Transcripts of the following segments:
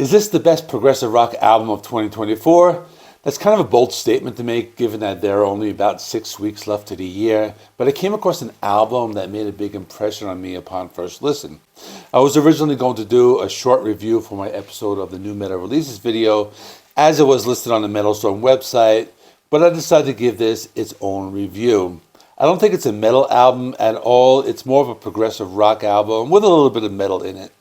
Is this the best progressive rock album of 2024? That's kind of a bold statement to make, given that there are only about 6 weeks left to the year, but I came across an album that made a big impression on me upon first listen. I was originally going to do a short review for my episode of the New Metal Releases video, as it was listed on the Metal Storm website, but I decided to give this its own review. I don't think it's a metal album at all. It's more of a progressive rock album with a little bit of metal in it.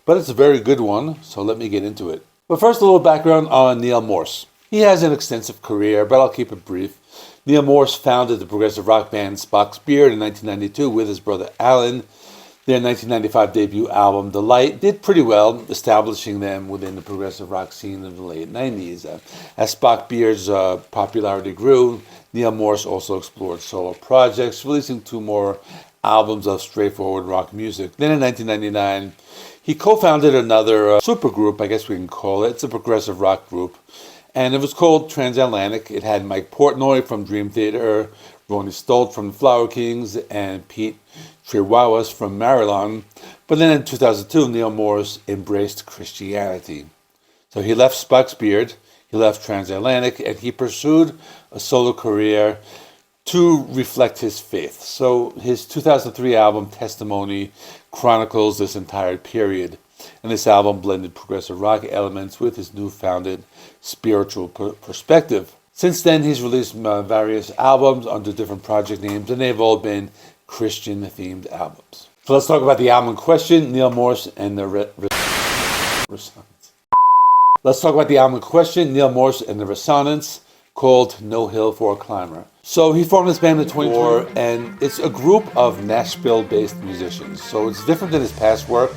But it's a very good one, so let me get into it. But first, a little background on Neal Morse. He has an extensive career, but I'll keep it brief. Neal Morse founded the progressive rock band Spock's Beard in 1992 with his brother Alan. Their 1995 debut album, Delight, did pretty well, establishing them within the progressive rock scene of the late 90s. As Spock Beard's popularity grew, Neal Morse also explored solo projects, releasing 2 more albums of straightforward rock music. Then in 1999, he co-founded another supergroup, I guess we can call it. It's a progressive rock group, and it was called Transatlantic. It had Mike Portnoy from Dream Theater, Ronnie Stolt from the Flower Kings, and Pete Chihuahuas from Marilyn. But then in 2002, Neal Morse embraced Christianity. So he left Spock's Beard, he left Transatlantic, and he pursued a solo career to reflect his faith. So his 2003 album, Testimony, chronicles this entire period. And this album blended progressive rock elements with his newfounded spiritual perspective. Since then, he's released various albums under different project names, and they've all been Christian-themed albums. So let's talk about the album in question, Neal Morse and the Resonance. Let's talk about the album in question, Neal Morse and the Resonance, called No Hill for a Climber. So he formed this band in 2024, and it's a group of Nashville-based musicians. So it's different than his past work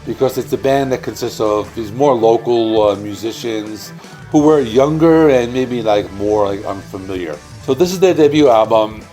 because it's a band that consists of these more local musicians who were younger and maybe more unfamiliar. So this is their debut album,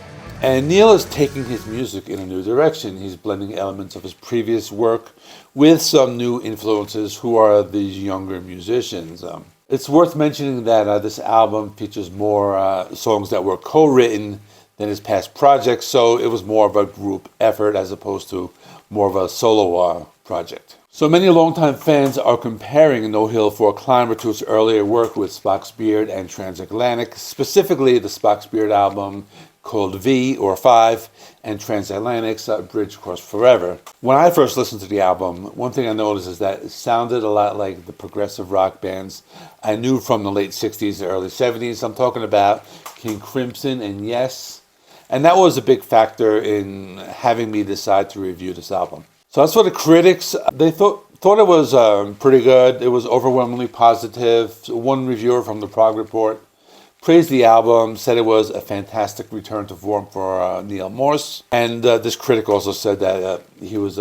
and Neal is taking his music in a new direction. He's blending elements of his previous work with some new influences who are these younger musicians. It's worth mentioning that this album features more songs that were co-written than his past projects, so it was more of a group effort as opposed to more of a solo project. So many longtime fans are comparing No Hill for a Climber to his earlier work with Spock's Beard and Transatlantic, specifically the Spock's Beard album called V or 5 and Transatlantic's Bridge Across Forever. When I first listened to the album, one thing I noticed is that it sounded a lot like the progressive rock bands I knew from the late 60s and early 70s. I'm talking about King Crimson and Yes, and that was a big factor in having me decide to review this album. So as for the critics, they thought it was pretty good. It was overwhelmingly positive. One reviewer from the Prog Report praised the album, said it was a fantastic return to form for Neal Morse. And this critic also said that he was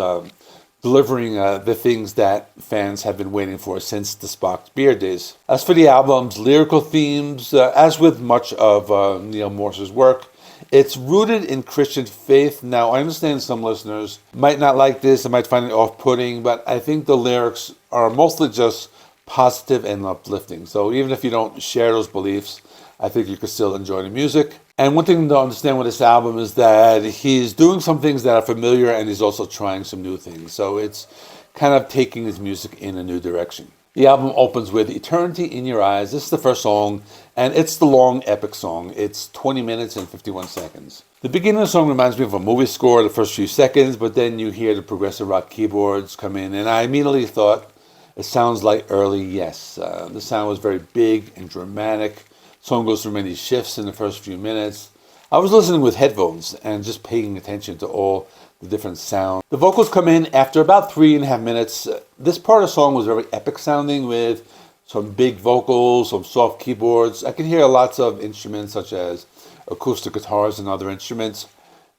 delivering the things that fans have been waiting for since the Spock's Beard days. As for the album's lyrical themes, as with much of Neal Morse's work, it's rooted in Christian faith. Now, I understand some listeners might not like this, they might find it off-putting, but I think the lyrics are mostly just positive and uplifting. So even if you don't share those beliefs, I think you could still enjoy the music. And one thing to understand with this album is that he's doing some things that are familiar and he's also trying some new things. So it's kind of taking his music in a new direction. The album opens with Eternity in Your Eyes. This is the first song, and it's the long, epic song. It's 20 minutes and 51 seconds. The beginning of the song reminds me of a movie score, the first few seconds, but then you hear the progressive rock keyboards come in, and I immediately thought it sounds like early Yes. The sound was very big and dramatic. The song goes through many shifts in the first few minutes. I was listening with headphones and just paying attention to all the different sounds. The vocals come in after about 3.5 minutes. This part of the song was very epic sounding with some big vocals, some soft keyboards. I could hear lots of instruments such as acoustic guitars and other instruments.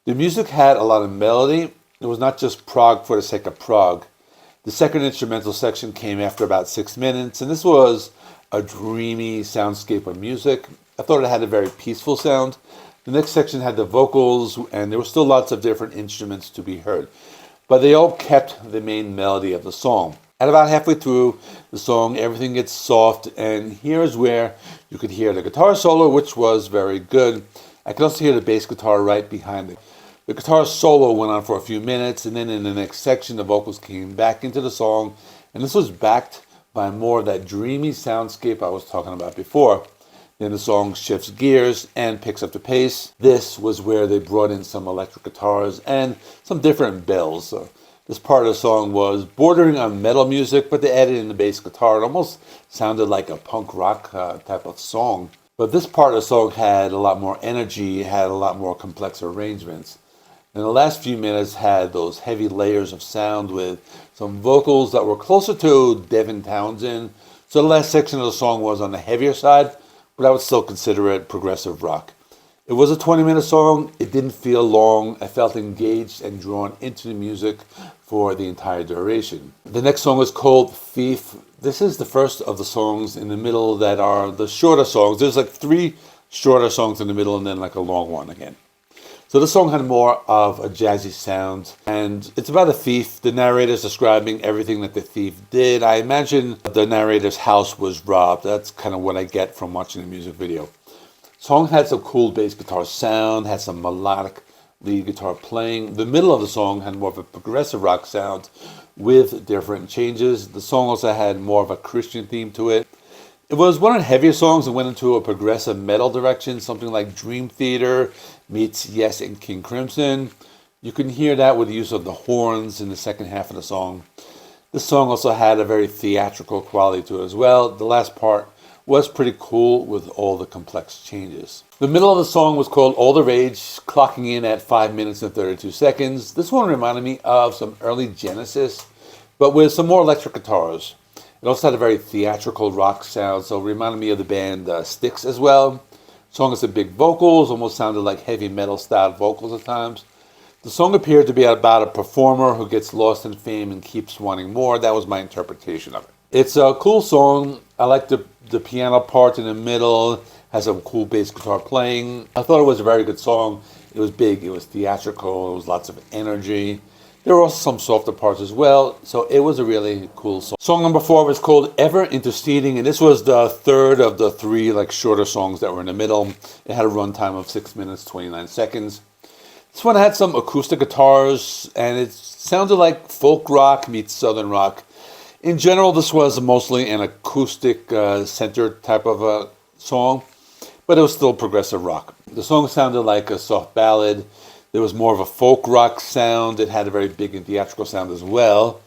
The music had a lot of melody. It was not just prog for the sake of prog. The second instrumental section came after about 6 minutes, and this was a dreamy soundscape of music. I thought it had a very peaceful sound. The next section had the vocals, and there were still lots of different instruments to be heard, but they all kept the main melody of the song. At about halfway through the song, everything gets soft, and here's where you could hear the guitar solo, which was very good. I could also hear the bass guitar right behind it. The guitar solo went on for a few minutes, and then in the next section, the vocals came back into the song, and this was backed by more of that dreamy soundscape I was talking about before. Then the song shifts gears and picks up the pace. This was where they brought in some electric guitars and some different bells. So this part of the song was bordering on metal music, but they added in the bass guitar. It almost sounded like a punk rock type of song. But this part of the song had a lot more energy, had a lot more complex arrangements. And the last few minutes had those heavy layers of sound with some vocals that were closer to Devin Townsend. So the last section of the song was on the heavier side, but I would still consider it progressive rock. It was a 20-minute song. It didn't feel long. I felt engaged and drawn into the music for the entire duration. The next song is called Thief. This is the first of the songs in the middle that are the shorter songs. There's like 3 shorter songs in the middle and then like a long one again. So this song had more of a jazzy sound, and it's about a thief. The narrator's describing everything that the thief did. I imagine the narrator's house was robbed. That's kind of what I get from watching the music video. The song had some cool bass guitar sound, had some melodic lead guitar playing. The middle of the song had more of a progressive rock sound with different changes. The song also had more of a Christian theme to it. It was one of the heavier songs that went into a progressive metal direction, something like Dream Theater meets Yes and King Crimson. You can hear that with the use of the horns in the second half of the song. This song also had a very theatrical quality to it as well. The last part was pretty cool with all the complex changes. The middle of the song was called All the Rage, clocking in at 5 minutes and 32 seconds. This one reminded me of some early Genesis, but with some more electric guitars. It also had a very theatrical rock sound, so it reminded me of the band Styx as well. The song has some big vocals, almost sounded like heavy metal style vocals at times. The song appeared to be about a performer who gets lost in fame and keeps wanting more. That was my interpretation of it. It's a cool song. I like the piano part in the middle, has some cool bass guitar playing. I thought it was a very good song. It was big, it was theatrical, it was lots of energy. There were also some softer parts as well, so it was a really cool song. Song number 4 was called Ever Interceding, and this was the third of the 3 shorter songs that were in the middle. It had a runtime of 6 minutes, 29 seconds. This one had some acoustic guitars, and it sounded like folk rock meets southern rock. In general, this was mostly an acoustic centered type of a song, but it was still progressive rock. The song sounded like a soft ballad. There was more of a folk rock sound. It had a very big and theatrical sound as well.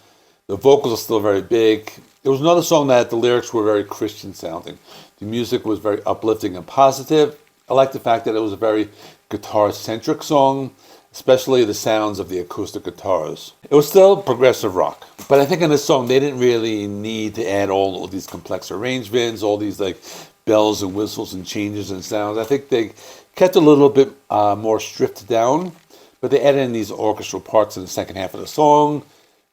The vocals are still very big. It was another song that the lyrics were very Christian sounding. The music was very uplifting and positive. I like the fact that it was a very guitar-centric song, especially the sounds of the acoustic guitars. It was still progressive rock. But I think in this song, they didn't really need to add all of these complex arrangements, all these bells and whistles and changes and sounds. I think they kept a little bit more stripped down, but they added in these orchestral parts in the second half of the song.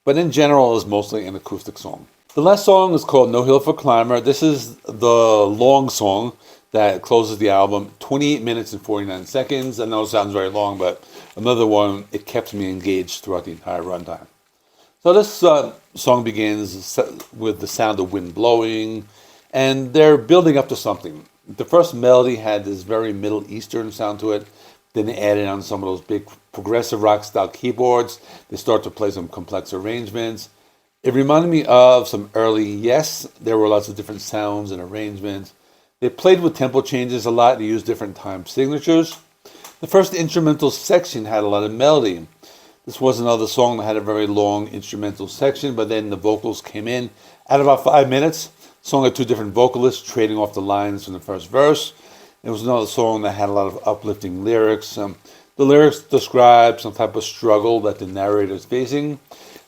But in general, it was mostly an acoustic song. The last song is called No Hill for Climber. This is the long song that closes the album, 28 minutes and 49 seconds. I know it sounds very long, but another one, it kept me engaged throughout the entire runtime. So this song begins with the sound of wind blowing, and they're building up to something. The first melody had this very Middle Eastern sound to it. Then they added on some of those big progressive rock style keyboards. They start to play some complex arrangements. It reminded me of some early Yes. There were lots of different sounds and arrangements. They played with tempo changes a lot. They used different time signatures. The first instrumental section had a lot of melody. This was another song that had a very long instrumental section, but then the vocals came in at about 5 minutes. The song had 2 different vocalists trading off the lines from the first verse. It was another song that had a lot of uplifting lyrics. The lyrics describe some type of struggle that the narrator is facing.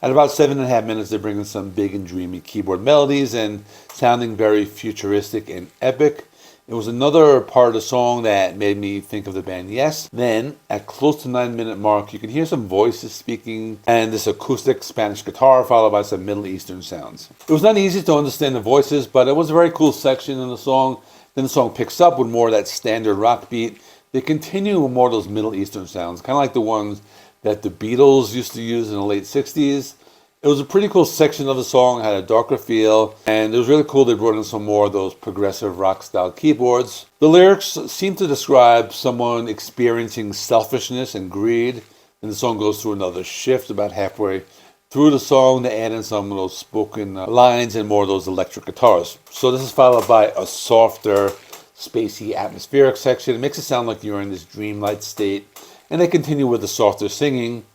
At about 7.5 minutes, they bring in some big and dreamy keyboard melodies and sounding very futuristic and epic. It was another part of the song that made me think of the band Yes. Then, at close to 9-minute mark, you can hear some voices speaking and this acoustic Spanish guitar followed by some Middle Eastern sounds. It was not easy to understand the voices, but it was a very cool section in the song. Then the song picks up with more of that standard rock beat. They continue with more of those Middle Eastern sounds, kind of like the ones that the Beatles used to use in the late 60s. It was a pretty cool section of the song, had a darker feel, and it was really cool they brought in some more of those progressive rock style keyboards. The lyrics seem to describe someone experiencing selfishness and greed, and the song goes through another shift about halfway through the song, they add in some of those spoken lines and more of those electric guitars. So this is followed by a softer, spacey, atmospheric section. It makes it sound like you're in this dreamlike state. And they continue with the softer singing.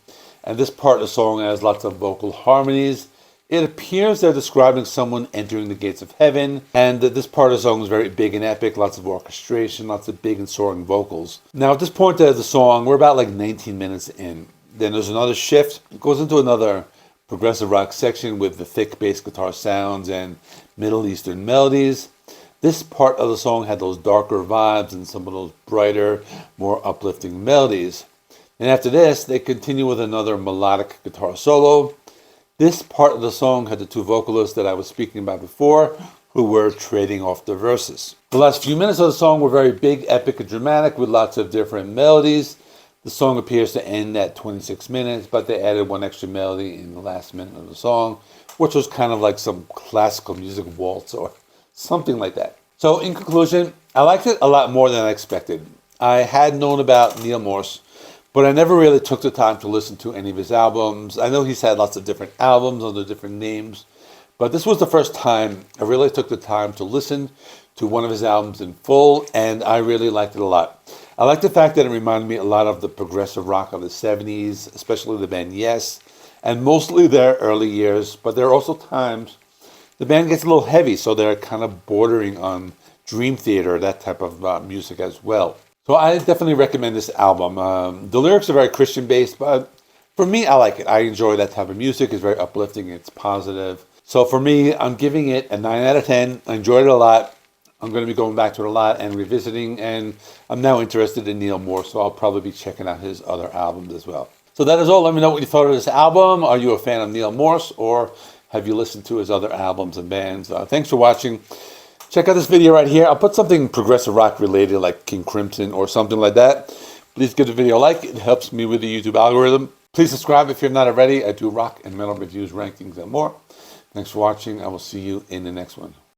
And this part of the song has lots of vocal harmonies. It appears they're describing someone entering the gates of heaven. And this part of the song is very big and epic. Lots of orchestration, lots of big and soaring vocals. Now at this point of the song, we're about like 19 minutes in. Then there's another shift. It goes into another progressive rock section with the thick bass guitar sounds and Middle Eastern melodies. This part of the song had those darker vibes and some of those brighter, more uplifting melodies. And after this, they continue with another melodic guitar solo. This part of the song had the two vocalists that I was speaking about before, who were trading off the verses. The last few minutes of the song were very big, epic, and dramatic with lots of different melodies. The song appears to end at 26 minutes, but they added one extra melody in the last minute of the song, which was kind of like some classical music waltz or something like that. So in conclusion, I liked it a lot more than I expected. I had known about Neal Morse, but I never really took the time to listen to any of his albums. I know he's had lots of different albums under different names, but this was the first time I really took the time to listen to one of his albums in full, and I really liked it a lot. I like the fact that it reminded me a lot of the progressive rock of the 70s, especially the band Yes, and mostly their early years, but there are also times the band gets a little heavy, so they're kind of bordering on Dream Theater, that type of music as well. So I definitely recommend this album. The lyrics are very Christian-based, but for me, I like it. I enjoy that type of music. It's very uplifting. It's positive. So for me, I'm giving it a 9 out of 10. I enjoyed it a lot. I'm going to be going back to it a lot and revisiting, and I'm now interested in Neal Morse, so I'll probably be checking out his other albums as well. So that is all. Let me know what you thought of this album. Are you a fan of Neal Morse, or have you listened to his other albums and bands? Thanks for watching. Check out this video right here. I'll put something progressive rock related like King Crimson or something like that. Please give the video a like. It helps me with the YouTube algorithm. Please subscribe if you're not already. I do rock and metal reviews, rankings, and more. Thanks for watching. I will see you in the next one.